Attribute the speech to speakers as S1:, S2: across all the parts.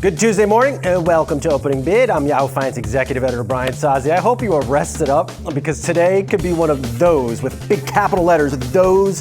S1: Good Tuesday morning and welcome to Opening Bid. I'm Yahoo Finance Executive Editor Brian Sozzi. I hope you are rested up because today could be one of those, with big capital letters, those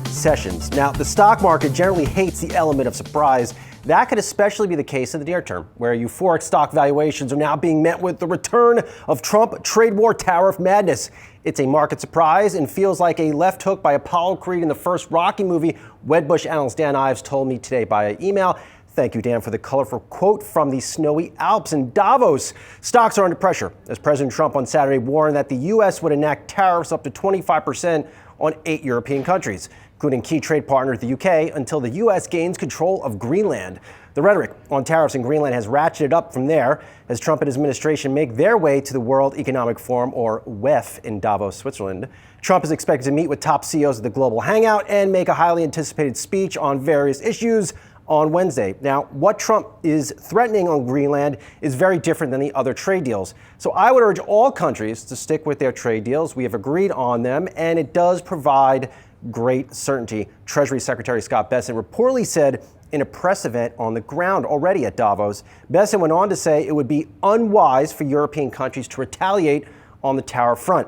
S1: sessions. Now, the stock market generally hates the element of surprise. That could especially be the case in the near term, where euphoric stock valuations are now being met with the return of Trump trade war tariff madness. It's a market surprise and feels like a left hook by Apollo Creed in the first Rocky movie, Wedbush analyst Dan Ives told me today by email. Thank you, Dan, for the colorful quote from the snowy Alps. In Davos, stocks are under pressure as President Trump on Saturday warned that the U.S. would enact tariffs up to 25% on 8 European countries, including key trade partner the UK, until the U.S. gains control of Greenland. The rhetoric on tariffs in Greenland has ratcheted up from there as Trump and his administration make their way to the World Economic Forum, or WEF, in Davos, Switzerland. Trump is expected to meet with top CEOs at the Global Hangout and make a highly anticipated speech on various issues on Wednesday. Now, what Trump is threatening on Greenland is very different than the other trade deals. So I would urge all countries to stick with their trade deals. We have agreed on them, and it does provide great certainty. Treasury Secretary Scott Bessent reportedly said in a press event on the ground already at Davos. Bessent went on to say it would be unwise for European countries to retaliate on the tariff front.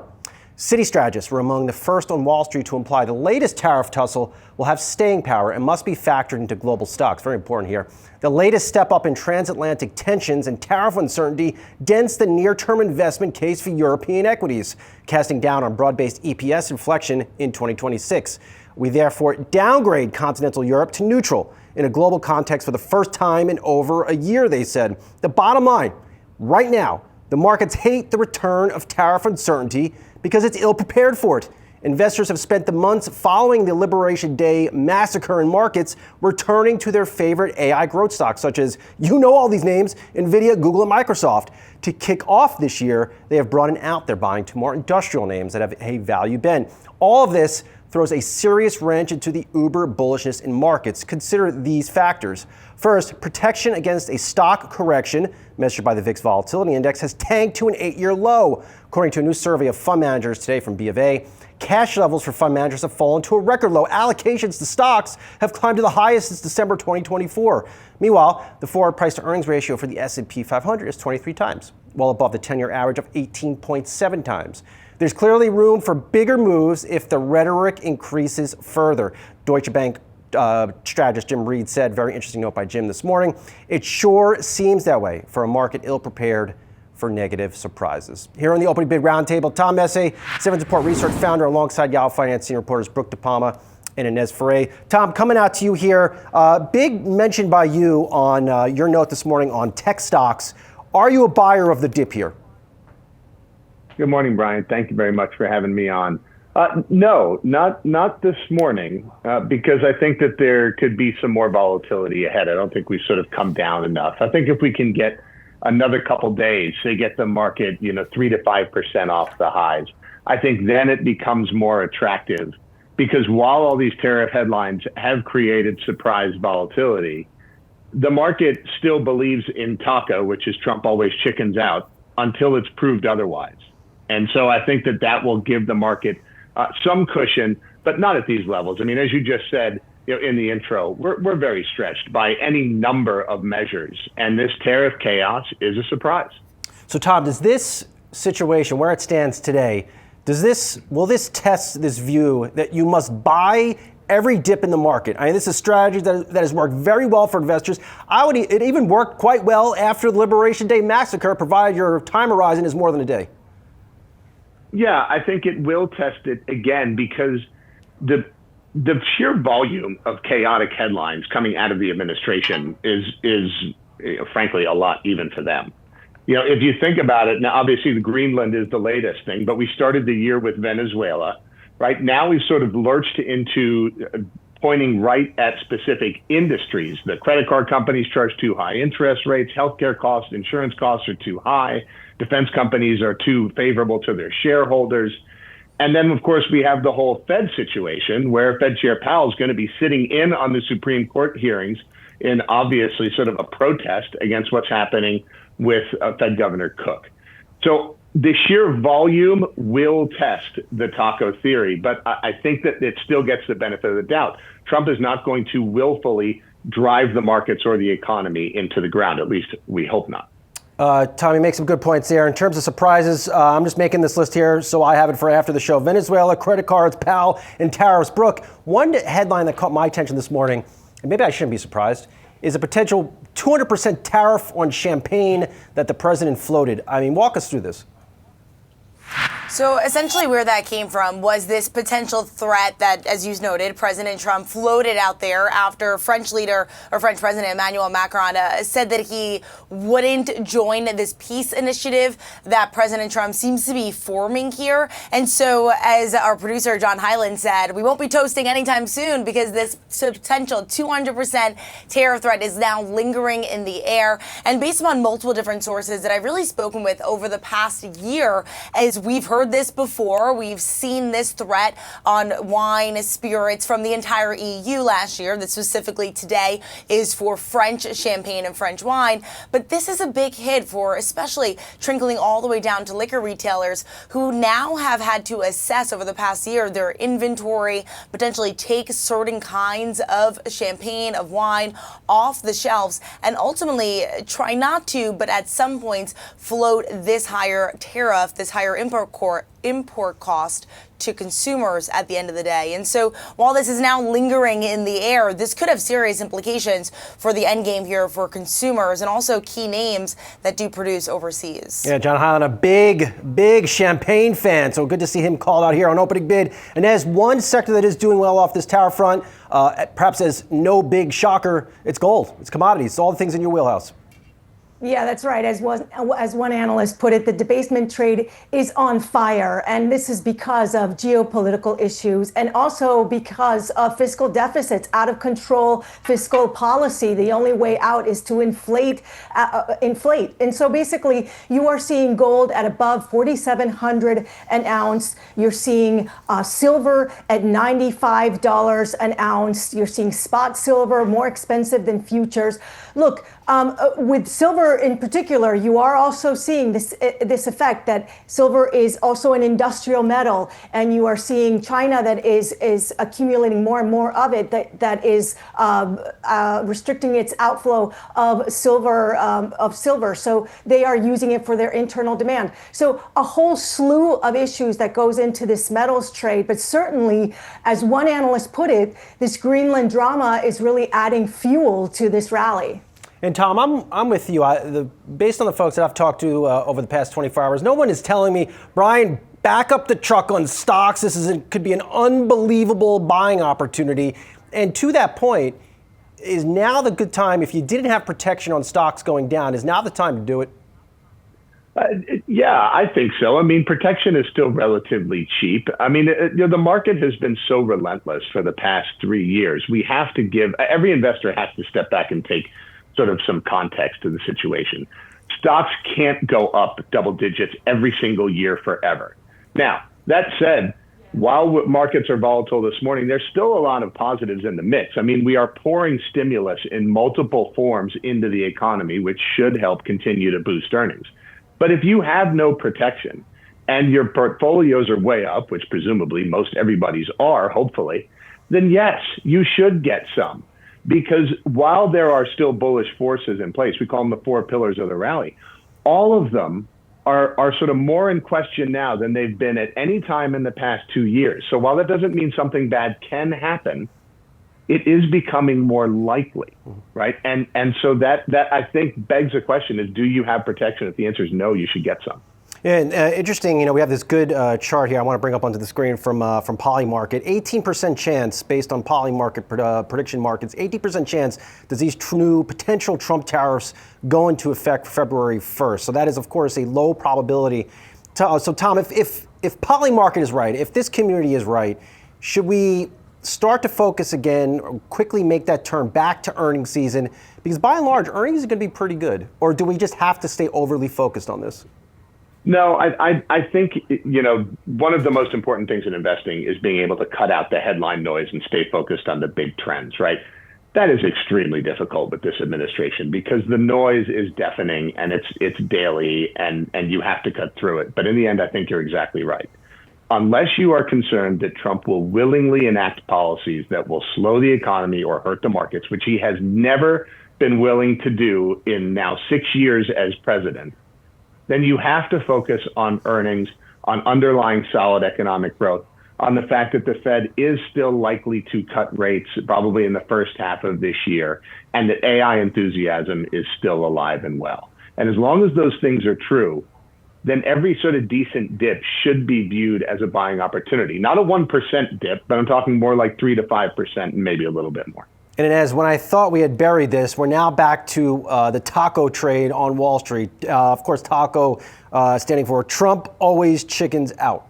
S1: City strategists were among the first on Wall Street to imply the latest tariff tussle will have staying power and must be factored into global stocks. Very important here. The latest step up in transatlantic tensions and tariff uncertainty dents the near-term investment case for European equities, casting down on broad-based EPS inflection in 2026. We therefore downgrade continental Europe to neutral in a global context for the first time in over a year, they said. The bottom line, right now, the markets hate the return of tariff uncertainty because it's ill-prepared for it. Investors have spent the months following the Liberation Day massacre in markets returning to their favorite AI growth stocks, such as, all these names, NVIDIA, Google, and Microsoft. To kick off this year, they have broadened out their buying to more industrial names that have a value bent. All of this throws a serious wrench into the uber bullishness in markets. Consider these factors. First, protection against a stock correction measured by the VIX Volatility Index has tanked to an 8-year low. According to a new survey of fund managers today from B of A, cash levels for fund managers have fallen to a record low. Allocations to stocks have climbed to the highest since December 2024. Meanwhile, the forward price to earnings ratio for the S&P 500 is 23 times, well above the 10-year average of 18.7 times. There's clearly room for bigger moves if the rhetoric increases further. Deutsche Bank strategist Jim Reed said, very interesting note by Jim this morning, it sure seems that way for a market ill-prepared for negative surprises. Here on the Opening Bid Roundtable, Tom Essaye, Simmons Report Research Founder, alongside Yahoo Finance senior reporters Brooke, DiPalma, and Inez Ferre. Tom, coming out to you here, big mention by you on your note this morning on tech stocks. Are you a buyer of the dip here?
S2: Good morning, Brian. Thank you very much for having me on. No, not this morning, because I think that there could be some more volatility ahead. I don't think we've sort of come down enough. I think if we can get another couple days, say get the market, 3 to 5% off the highs, I think then it becomes more attractive, because while all these tariff headlines have created surprise volatility, the market still believes in taco, which is Trump always chickens out, until it's proved otherwise. And so I think that will give the market some cushion, but not at these levels. I mean, as you just said, in the intro, we're very stretched by any number of measures, and this tariff chaos is a surprise.
S1: So, Tom, does this situation, where it stands today, will this test this view that you must buy every dip in the market? I mean, this is a strategy that has worked very well for investors. It even worked quite well after the Liberation Day massacre, provided your time horizon is more than a day.
S2: Yeah, I think it will test it again, because the sheer volume of chaotic headlines coming out of the administration is frankly a lot even for them. If you think about it, now obviously the Greenland is the latest thing, but we started the year with Venezuela. Right now we've sort of lurched into pointing right at specific industries. The credit card companies charge too high interest rates, healthcare costs, insurance costs are too high, defense companies are too favorable to their shareholders. And then, of course, we have the whole Fed situation, where Fed Chair Powell is going to be sitting in on the Supreme Court hearings in obviously sort of a protest against what's happening with Fed Governor Cook. So the sheer volume will test the taco theory, but I think that it still gets the benefit of the doubt. Trump is not going to willfully drive the markets or the economy into the ground. At least we hope not.
S1: Tommy makes some good points there. In terms of surprises, I'm just making this list here so I have it for after the show. Venezuela, credit cards, PAL, and tariffs. Brooke, one headline that caught my attention this morning, and maybe I shouldn't be surprised, is a potential 200% tariff on champagne that the president floated. I mean, walk us through this.
S3: So essentially where that came from was this potential threat that, as you noted, President Trump floated out there after French President Emmanuel Macron said that he wouldn't join this peace initiative that President Trump seems to be forming here. And so, as our producer John Hyland said, we won't be toasting anytime soon because this potential 200% tariff threat is now lingering in the air. And based on multiple different sources that I've really spoken with over the past year, as we've heard this before. We've seen this threat on wine, spirits from the entire EU last year. That specifically today is for French champagne and French wine. But this is a big hit for especially trickling all the way down to liquor retailers who now have had to assess over the past year their inventory, potentially take certain kinds of champagne, of wine off the shelves, and ultimately try not to, but at some points float this higher tariff, this higher import cost to consumers at the end of the day. And so while this is now lingering in the air, this could have serious implications for the end game here for consumers and also key names that do produce overseas.
S1: Yeah, John Hyland, a big champagne fan. So good to see him called out here on Opening Bid. And as one sector that is doing well off this tariff front, perhaps as no big shocker, it's gold, it's commodities, it's all the things in your wheelhouse.
S4: Yeah, that's right. As one analyst put it, the debasement trade is on fire. And this is because of geopolitical issues and also because of fiscal deficits, out of control fiscal policy. The only way out is to inflate. And so basically, you are seeing gold at above 4,700 an ounce. You're seeing silver at $95 an ounce. You're seeing spot silver more expensive than futures. Look, with silver in particular, you are also seeing this effect that silver is also an industrial metal, and you are seeing China that is accumulating more and more of it, that is restricting its outflow of silver. So they are using it for their internal demand. So a whole slew of issues that goes into this metals trade. But certainly, as one analyst put it, this Greenland drama is really adding fuel to this rally.
S1: And Tom, I'm with you. Based on the folks that I've talked to over the past 24 hours, no one is telling me, Brian, back up the truck on stocks. Could be an unbelievable buying opportunity. And to that point, is now the good time, if you didn't have protection on stocks going down, is now the time to do it?
S2: Yeah, I think so. I mean, protection is still relatively cheap. I mean, the market has been so relentless for the past 3 years. We have to every investor has to step back and take sort of some context to the situation. Stocks can't go up double digits every single year forever. Now, that said, while markets are volatile this morning, there's still a lot of positives in the mix. I mean, we are pouring stimulus in multiple forms into the economy, which should help continue to boost earnings. But if you have no protection and your portfolios are way up, which presumably most everybody's are, hopefully, then yes, you should get some. Because while there are still bullish forces in place, we call them the four pillars of the rally, all of them are sort of more in question now than they've been at any time in the past 2 years. So while that doesn't mean something bad can happen, it is becoming more likely, right? And so that I think begs the question is, do you have protection? If the answer is no, you should get some.
S1: Yeah, and interesting, we have this good chart here I want to bring up onto the screen from Polymarket. 18% chance, based on Polymarket prediction markets, 18% chance does these new potential Trump tariffs go into effect February 1st. So that is, of course, a low probability. So Tom, if Polymarket is right, if this community is right, should we start to focus again, or quickly make that turn back to earnings season? Because by and large, earnings is going to be pretty good. Or do we just have to stay overly focused on this?
S2: No, I think, one of the most important things in investing is being able to cut out the headline noise and stay focused on the big trends, right? That is extremely difficult with this administration because the noise is deafening and it's daily and you have to cut through it. But in the end, I think you're exactly right. unless you are concerned that Trump will willingly enact policies that will slow the economy or hurt the markets, which he has never been willing to do in now 6 years as president, then you have to focus on earnings, on underlying solid economic growth, on the fact that the Fed is still likely to cut rates probably in the first half of this year, and that AI enthusiasm is still alive and well. And as long as those things are true, then every sort of decent dip should be viewed as a buying opportunity. Not a 1% dip, but I'm talking more like 3 to 5% and maybe a little bit more.
S1: And Inez, when I thought we had buried this, we're now back to the taco trade on Wall Street. Of course, taco standing for Trump always chickens out.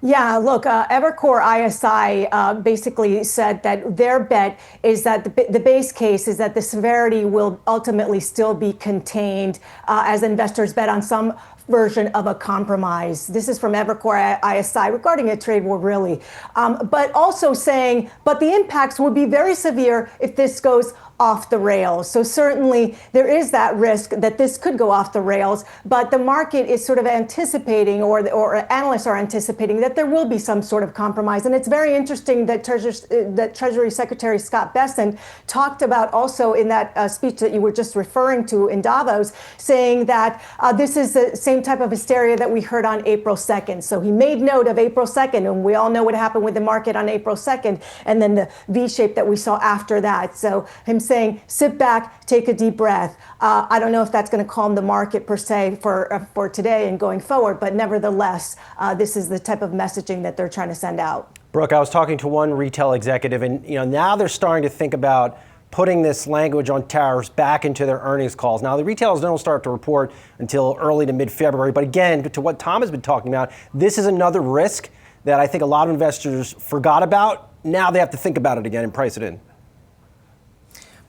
S4: Yeah, look, Evercore ISI basically said that their bet is that the base case is that the severity will ultimately still be contained as investors bet on some version of a compromise. This is from Evercore ISI regarding a trade war, really. But also saying, but the impacts would be very severe if this goes off the rails. So certainly there is that risk that this could go off the rails, but the market is sort of anticipating, or analysts are anticipating, that there will be some sort of compromise. And it's very interesting that Treasury Secretary Scott Bessent talked about also in that speech that you were just referring to in Davos, saying that this is the same type of hysteria that we heard on April 2nd. So he made note of April 2nd, and we all know what happened with the market on April 2nd, and then the V-shape that we saw after that. So him saying, sit back, take a deep breath. I don't know if that's going to calm the market per se for today and going forward, but nevertheless, this is the type of messaging that they're trying to send out.
S1: Brooke, I was talking to one retail executive, and now they're starting to think about putting this language on tariffs back into their earnings calls. Now, the retailers don't start to report until early to mid-February, but again, to what Tom has been talking about, this is another risk that I think a lot of investors forgot about. Now they have to think about it again and price it in.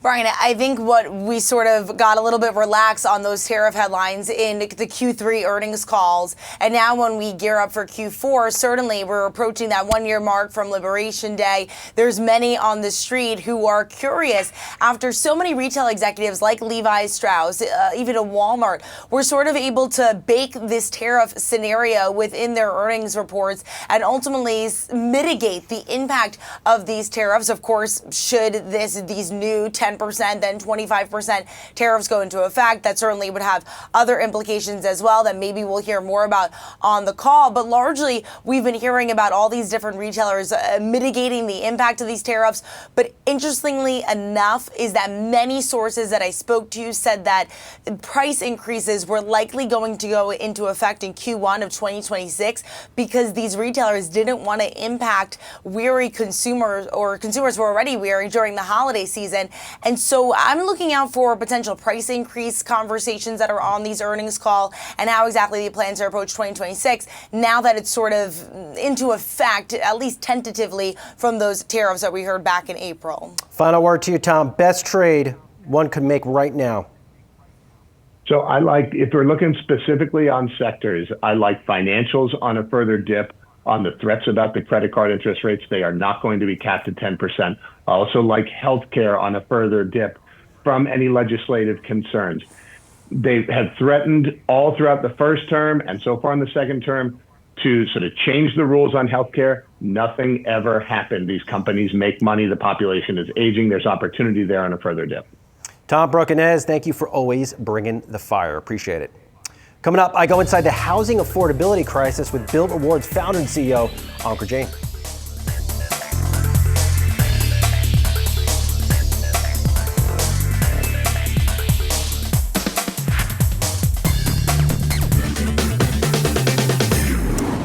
S3: Brian, I think what we sort of got a little bit relaxed on those tariff headlines in the Q3 earnings calls. And now when we gear up for Q4, certainly we're approaching that 1 year mark from Liberation Day. There's many on the street who are curious after so many retail executives like Levi Strauss, even a Walmart, were sort of able to bake this tariff scenario within their earnings reports and ultimately mitigate the impact of these tariffs. Of course, should these new 10%, then 25% tariffs go into effect, that certainly would have other implications as well that maybe we'll hear more about on the call. But largely, we've been hearing about all these different retailers mitigating the impact of these tariffs. But interestingly enough is that many sources that I spoke to said that price increases were likely going to go into effect in Q1 of 2026 because these retailers didn't want to impact weary consumers or consumers who are already weary during the holiday season. And so I'm looking out for potential price increase conversations that are on these earnings call and how exactly they plan to approach 2026 now that it's sort of into effect, at least tentatively, from those tariffs that we heard back in April.
S1: Final word to you, Tom. Best trade one could make right now.
S2: So if we're looking specifically on sectors, I like financials on a further dip. On the threats about the credit card interest rates, they are not going to be capped at 10%. I also like healthcare on a further dip from any legislative concerns. They have threatened all throughout the first term and so far in the second term to sort of change the rules on healthcare. Nothing ever happened. These companies make money. The population is aging. There's opportunity there on a further dip.
S1: Tom, Brooke, and Inez, thank you for always bringing the fire. Appreciate it. Coming up, I go inside the housing affordability crisis with Build Awards founder and CEO, Ankur Jain.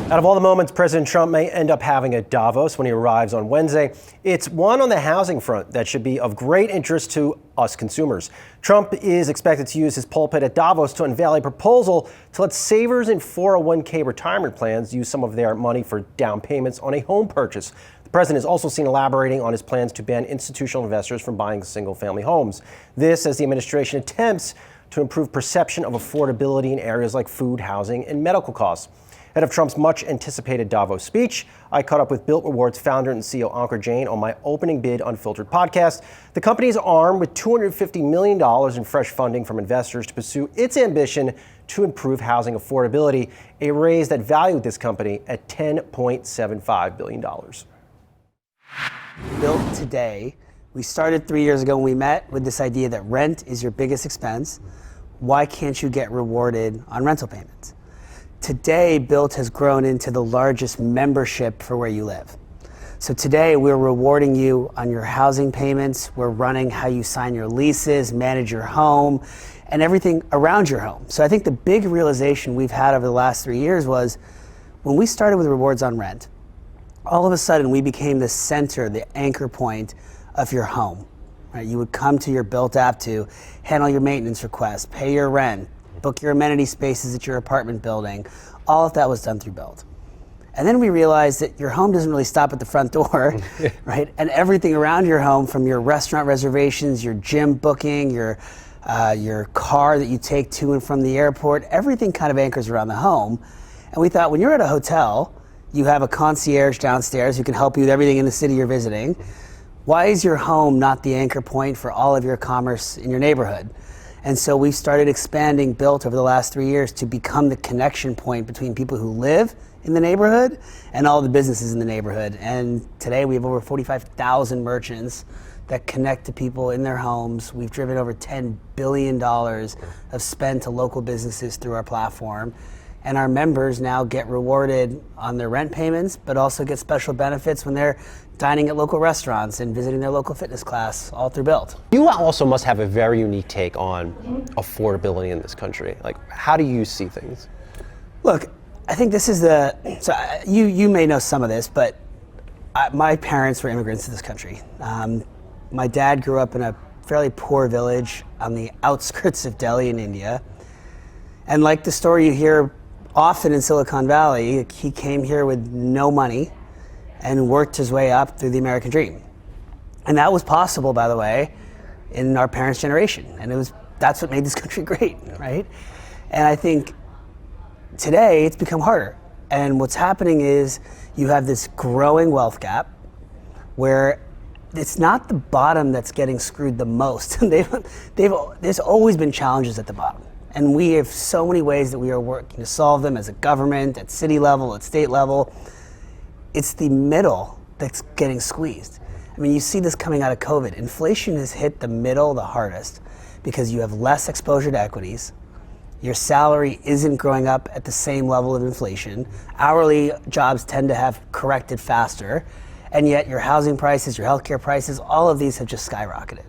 S1: Out of all the moments President Trump may end up having at Davos when he arrives on Wednesday, it's one on the housing front that should be of great interest to us consumers. Trump is expected to use his pulpit at Davos to unveil a proposal to let savers in 401k retirement plans use some of their money for down payments on a home purchase. The president is also seen elaborating on his plans to ban institutional investors from buying single-family homes. This as the administration attempts to improve perception of affordability in areas like food, housing, and medical costs. Ahead of Trump's much anticipated Davos speech, I caught up with Built Rewards founder and CEO Ankur Jain on my Opening Bid Unfiltered podcast. The company is armed with $250 million in fresh funding from investors to pursue its ambition to improve housing affordability, a raise that valued this company at $10.75 billion.
S5: Built today, we started 3 years ago when we met with this idea that rent is your biggest expense. Why can't you get rewarded on rental payments? Today, Built has grown into the largest membership for where you live. So today, we're rewarding you on your housing payments. We're running how you sign your leases, manage your home, and everything around your home. So I think the big realization we've had over the last 3 years was when we started with rewards on rent, all of a sudden we became the center, the anchor point of your home. Right? You would come to your Built app to handle your maintenance requests, pay your rent, book your amenity spaces at your apartment building. All of that was done through Built. And then we realized that your home doesn't really stop at the front door, right? And everything around your home, from your restaurant reservations, your gym booking, your car that you take to and from the airport, everything kind of anchors around the home. And we thought, when you're at a hotel, you have a concierge downstairs who can help you with everything in the city you're visiting. Why is your home not the anchor point for all of your commerce in your neighborhood? And so we've started expanding Built over the last 3 years to become the connection point between people who live in the neighborhood and all the businesses in the neighborhood. And today we have over 45,000 merchants that connect to people in their homes. We've driven over $10 billion of spend to local businesses through our platform. And our members now get rewarded on their rent payments, but also get special benefits when they're dining at local restaurants and visiting their local fitness class, all through Built.
S1: You also must have a very unique take on affordability in this country. Like, how do you see things?
S5: Look, I think this is you may know some of this, but my parents were immigrants to this country. My dad grew up in a fairly poor village on the outskirts of Delhi in India. And like the story you hear often in Silicon Valley, he came here with no money and worked his way up through the American dream. And that was possible, by the way, in our parents' generation. And that's what made this country great, right? And I think today it's become harder. And what's happening is you have this growing wealth gap where it's not the bottom that's getting screwed the most. There's always been challenges at the bottom. And we have so many ways that we are working to solve them as a government, at city level, at state level. It's the middle that's getting squeezed. I mean, you see this coming out of COVID. Inflation has hit the middle the hardest because you have less exposure to equities. Your salary isn't growing up at the same level of inflation. Hourly jobs tend to have corrected faster. And yet your housing prices, your healthcare prices, all of these have just skyrocketed,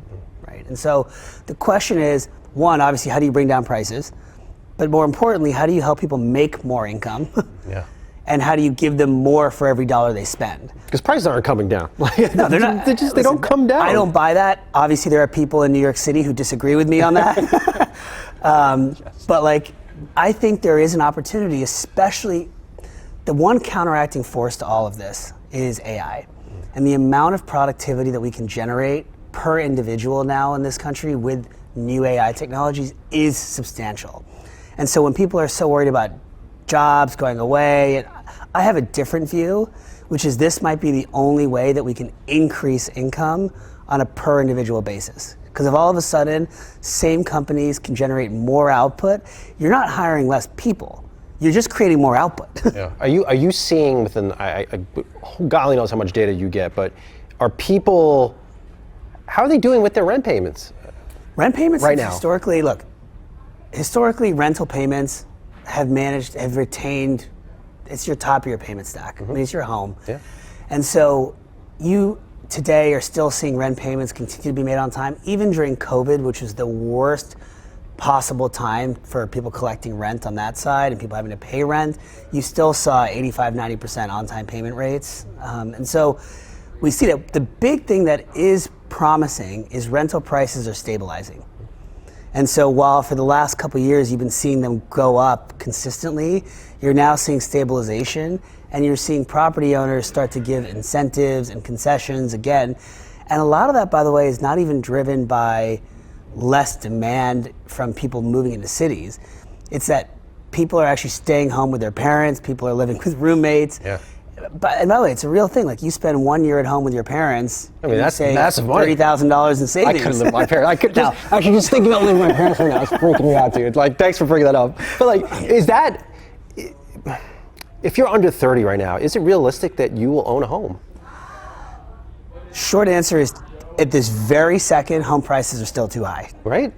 S5: right? And so the question is, one, obviously, how do you bring down prices? But more importantly, how do you help people make more income?
S1: Yeah.
S5: And how do you give them more for every dollar they spend?
S1: Because prices aren't coming down.
S5: No, they're not.
S1: They don't come down.
S5: I don't buy that. Obviously, there are people in New York City who disagree with me on that. But I think there is an opportunity, especially the one counteracting force to all of this is AI. And the amount of productivity that we can generate per individual now in this country with new AI technologies is substantial. And so when people are so worried about jobs going away, I have a different view, which is this might be the only way that we can increase income on a per individual basis. Because if all of a sudden, same companies can generate more output, you're not hiring less people. You're just creating more output.
S1: Yeah. Are you seeing within, God only knows how much data you get, but are people, how are they doing with their rent payments?
S5: Rent payments
S1: right now.
S5: Historically rental payments have retained, it's your top of your payment stack. Mm-hmm. I mean, it's your home.
S1: Yeah.
S5: And so you today are still seeing rent payments continue to be made on time, even during COVID, which was the worst possible time for people collecting rent on that side and people having to pay rent. You still saw 85, 90% on-time payment rates. And so we see that the big thing that is promising is rental prices are stabilizing. And so while for the last couple of years you've been seeing them go up consistently, you're now seeing stabilization and you're seeing property owners start to give incentives and concessions again. And a lot of that, by the way, is not even driven by less demand from people moving into cities. It's that People are actually staying home with their parents. People are living with roommates.
S1: Yeah.
S5: But and by the way, it's a real thing. Like you spend 1 year at home with your parents.
S1: I mean, that's massive money.
S5: $30,000 in savings.
S1: I couldn't live with my parents. I could actually just thinking about living with my parents right now is freaking me out, dude. Like, thanks for bringing that up. But like, is that, if you're under 30 right now, is it realistic that you will own a home?
S5: Short answer is, at this very second, home prices are still too high.
S1: Right?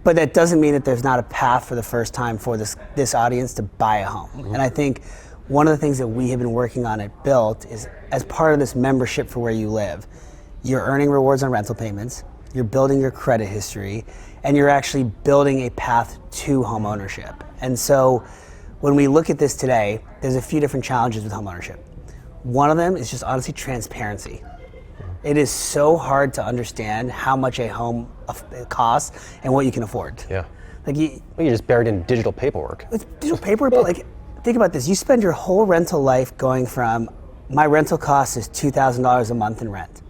S5: But that doesn't mean that there's not a path for the first time for this audience to buy a home. Mm-hmm. And I think one of the things that we have been working on at Built is, as part of this membership for where you live, you're earning rewards on rental payments, you're building your credit history, and you're actually building a path to home ownership. And so when we look at this today, there's a few different challenges with home ownership. One of them is just honestly transparency. It is so hard to understand how much a home costs and what you can afford.
S1: Yeah.
S5: Like
S1: you're just buried in digital paperwork.
S5: It's digital paperwork, but like, think about this. You spend your whole rental life going from, my rental cost is $2,000 a month in rent.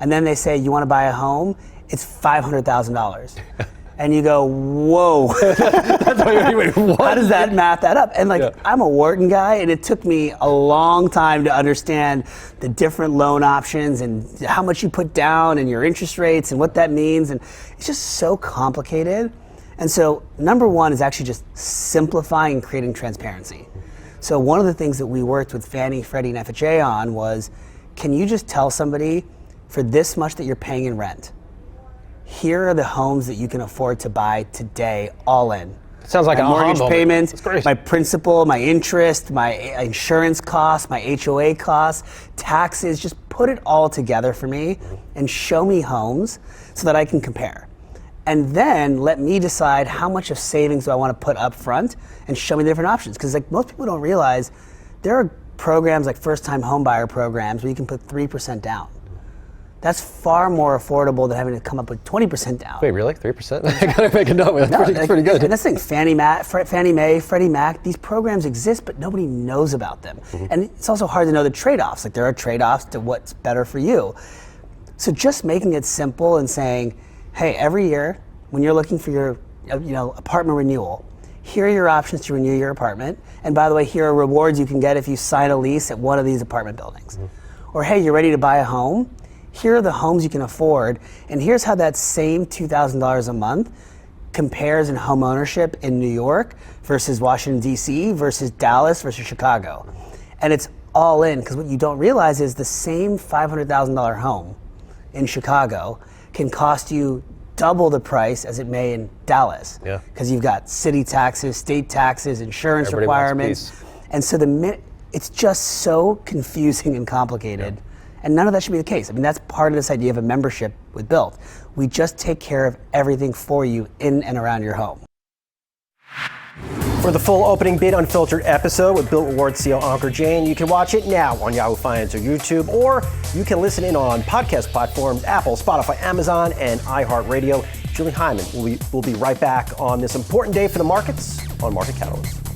S5: And then they say, you want to buy a home? It's $500,000. And you go, whoa. How does that math that up? And like, I'm a Wharton guy, and it took me a long time to understand the different loan options and how much you put down and your interest rates and what that means. And it's just so complicated. And so number one is actually just simplifying and creating transparency. So one of the things that we worked with Fannie, Freddie, and FHA on was, can you just tell somebody, for this much that you're paying in rent, here are the homes that you can afford to buy today, all in.
S1: Sounds like
S5: my
S1: a
S5: mortgage payment,
S1: great.
S5: My principal, my interest, my insurance costs, my HOA costs, taxes. Just put it all together for me and show me homes so that I can compare. And then let me decide how much of savings do I want to put up front and show me the different options. Because like most people don't realize, there are programs like first-time home buyer programs where you can put 3% down. That's far more affordable than having to come up with 20% down.
S1: Wait, really? 3%? I gotta make a note. That's pretty good.
S5: And that's the thing, Fannie Mae, Freddie Mac, these programs exist, but nobody knows about them. Mm-hmm. And it's also hard to know the trade-offs. Like there are trade-offs to what's better for you. So just making it simple and saying, hey, every year when you're looking for your apartment renewal, here are your options to renew your apartment. And by the way, here are rewards you can get if you sign a lease at one of these apartment buildings. Mm-hmm. Or hey, you're ready to buy a home. Here are the homes you can afford, and here's how that same $2,000 a month compares in home ownership in New York versus Washington, D.C. versus Dallas versus Chicago. And it's all in, because what you don't realize is the same $500,000 home in Chicago can cost you double the price as it may in Dallas.
S1: Yeah.
S5: Because you've got city taxes, state taxes, insurance requirements. And so it's just so confusing and complicated. Yeah. And none of that should be the case. I mean, that's part of this idea of a membership with Built. We just take care of everything for you in and around your home.
S1: For the full opening bid unfiltered episode with Built Rewards CEO Ankur Jain, you can watch it now on Yahoo Finance or YouTube, or you can listen in on podcast platforms, Apple, Spotify, Amazon, and iHeartRadio. Julie Hyman will be right back on this important day for the markets on Market Catalyst.